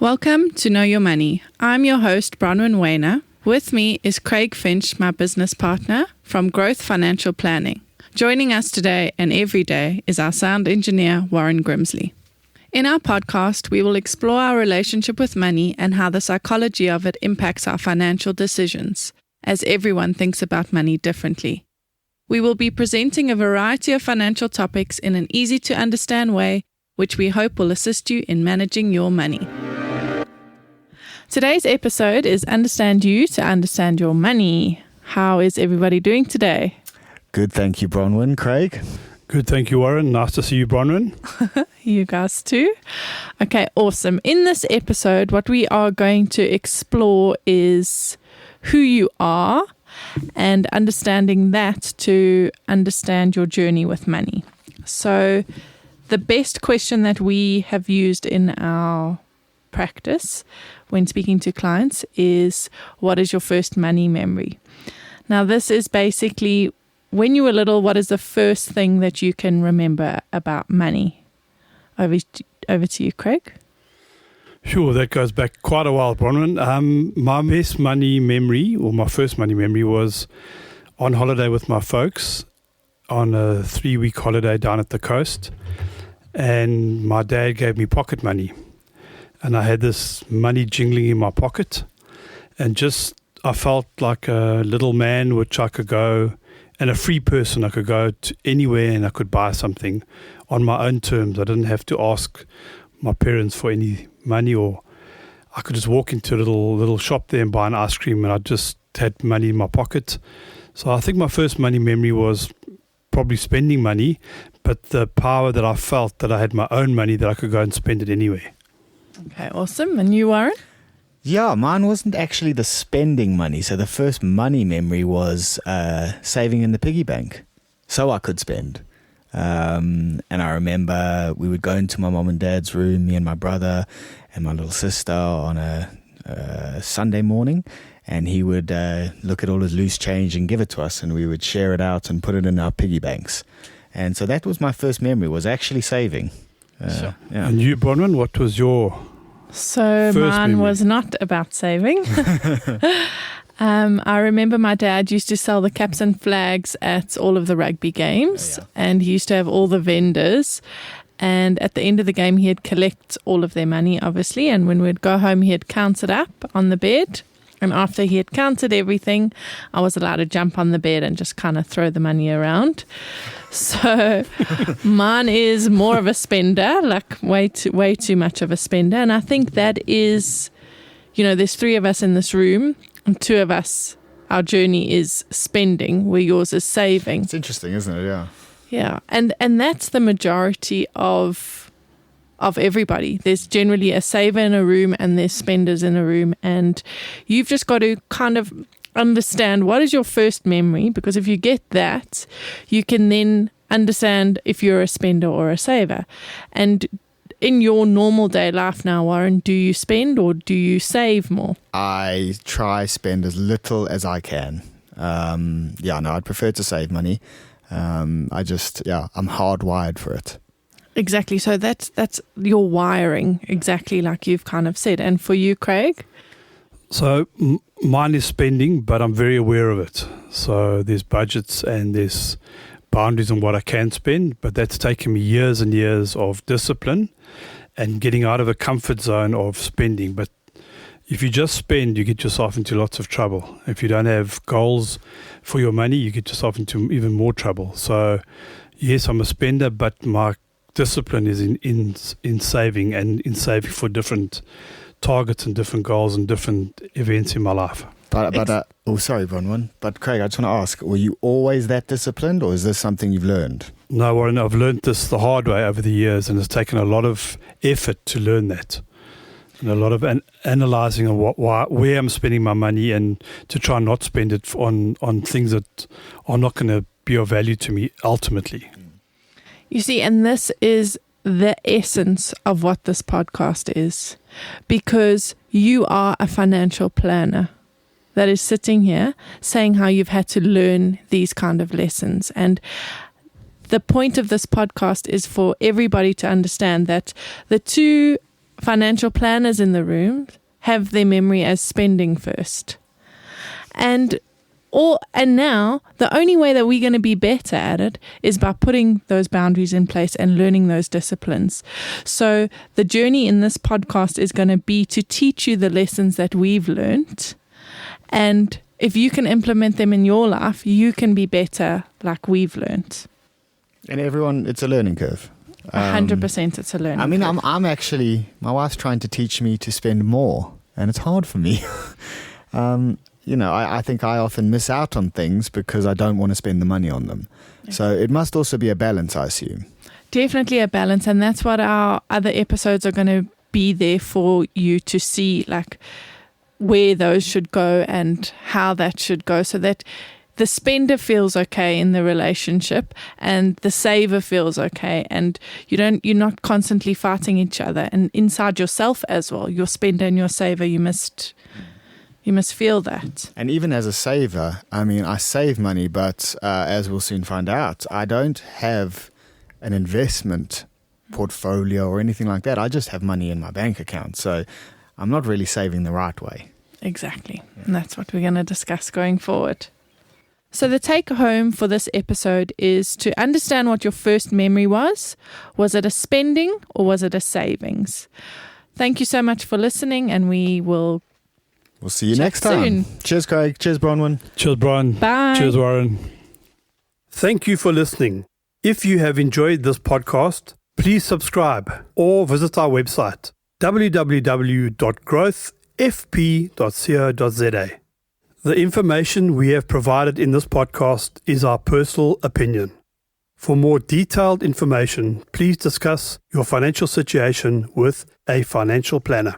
Welcome to Know Your Money. I'm your host, Bronwyn Wayner. With me is Craig Finch, my business partner from Growth Financial Planning. Joining us today and every day is our sound engineer, Warren Grimsley. In our podcast, we will explore our relationship with money and how the psychology of it impacts our financial decisions, as everyone thinks about money differently. We will be presenting a variety of financial topics in an easy-to-understand way, which we hope will assist you in managing your money. Today's episode is Understand You to Understand Your Money. How is everybody doing today? Good, thank you, Bronwyn. Craig? Good, thank you, Warren. Nice to see you, Bronwyn. You guys too. Okay, awesome. In this episode, what we are going to explore is who you are and understanding that to understand your journey with money. So the best question that we have used in our practice when speaking to clients is, what is your first money memory? Now, this is basically, when you were little, what is the first thing that you can remember about money? Over to you, Craig. Sure, that goes back quite a while, Bronwyn. My best money memory, or my first money memory, was on holiday with my folks on a 3-week holiday down at the coast. And my dad gave me pocket money. And I had this money jingling in my pocket. And I felt like a little man, which I could go, and a free person. I could go to anywhere and I could buy something on my own terms. I didn't have to ask my parents for any money, or I could just walk into a little shop there and buy an ice cream, and I just had money in my pocket. So I think my first money memory was probably spending money, but the power that I felt that I had my own money, that I could go and spend it anywhere. Okay, awesome. And you, Warren? Yeah, mine wasn't actually the spending money. So the first money memory was saving in the piggy bank so I could spend. And I remember we would go into my mom and dad's room, me and my brother and my little sister, on a Sunday morning, and he would look at all his loose change and give it to us, and we would share it out and put it in our piggy banks. And so that was my first memory, was actually saving. Sure. Yeah. And you, Bronwyn, what was your So mine memory? was not about saving. I remember my dad used to sell the caps and flags at all of the rugby games, and he used to have all the vendors. And at the end of the game, he'd collect all of their money, obviously. And when we'd go home, he'd count it up on the bed. And after he had counted everything, I was allowed to jump on the bed and just kind of throw the money around. So mine is more of a spender, like way too much of a spender. And I think that is, there's 3 of us in this room, and 2 of us, our journey is spending, where yours is saving. It's interesting, isn't it? Yeah. Yeah. And that's the majority of everybody. There's generally a saver in a room and there's spenders in a room, and you've just got to kind of understand what is your first memory, because if you get that, you can then understand if you're a spender or a saver. And in your normal day life now, Warren, do you spend or do you save more? I try spend as little as I can. I'd prefer to save money. I'm hardwired for it. Exactly. So that's your wiring, exactly like you've kind of said. And for you, Craig? So mine is spending, but I'm very aware of it. So there's budgets and there's boundaries on what I can spend, but that's taken me years and years of discipline and getting out of a comfort zone of spending. But if you just spend, you get yourself into lots of trouble. If you don't have goals for your money, you get yourself into even more trouble. So yes, I'm a spender, but my discipline is in saving, and in saving for different targets and different goals and different events in my life. Sorry, Bronwyn. But Craig, I just want to ask, were you always that disciplined, or is this something you've learned? No, Warren, I've learned this the hard way over the years, and it's taken a lot of effort to learn that. And a lot of analysing on where I'm spending my money, and to try and not spend it on things that are not going to be of value to me ultimately. You see, and this is the essence of what this podcast is, because you are a financial planner that is sitting here saying how you've had to learn these kind of lessons. And the point of this podcast is for everybody to understand that the two financial planners in the room have their memory as spending first. And now the only way that we're going to be better at it is by putting those boundaries in place and learning those disciplines. So the journey in this podcast is going to be to teach you the lessons that we've learned. And if you can implement them in your life, you can be better like we've learned. And everyone, it's a learning curve. 100% it's a learning I mean, curve. I'm actually, my wife's trying to teach me to spend more, and it's hard for me. I think I often miss out on things because I don't want to spend the money on them. Okay. So it must also be a balance, I assume. Definitely a balance, and that's what our other episodes are going to be there for you to see, like where those should go and how that should go, so that the spender feels okay in the relationship and the saver feels okay, and you're not constantly fighting each other, and inside yourself as well, your spender and your saver, you must feel that. And even as a saver, I mean, I save money, but as we'll soon find out, I don't have an investment portfolio or anything like that. I just have money in my bank account. So I'm not really saving the right way. Exactly. Yeah. And that's what we're going to discuss going forward. So the take home for this episode is to understand what your first memory was. Was it a spending or was it a savings? Thank you so much for listening, and we'll see you next time. Soon. Cheers, Craig. Cheers, Bronwyn. Cheers, Brian. Bye. Cheers, Warren. Thank you for listening. If you have enjoyed this podcast, please subscribe or visit our website, www.growthfp.co.za. The information we have provided in this podcast is our personal opinion. For more detailed information, please discuss your financial situation with a financial planner.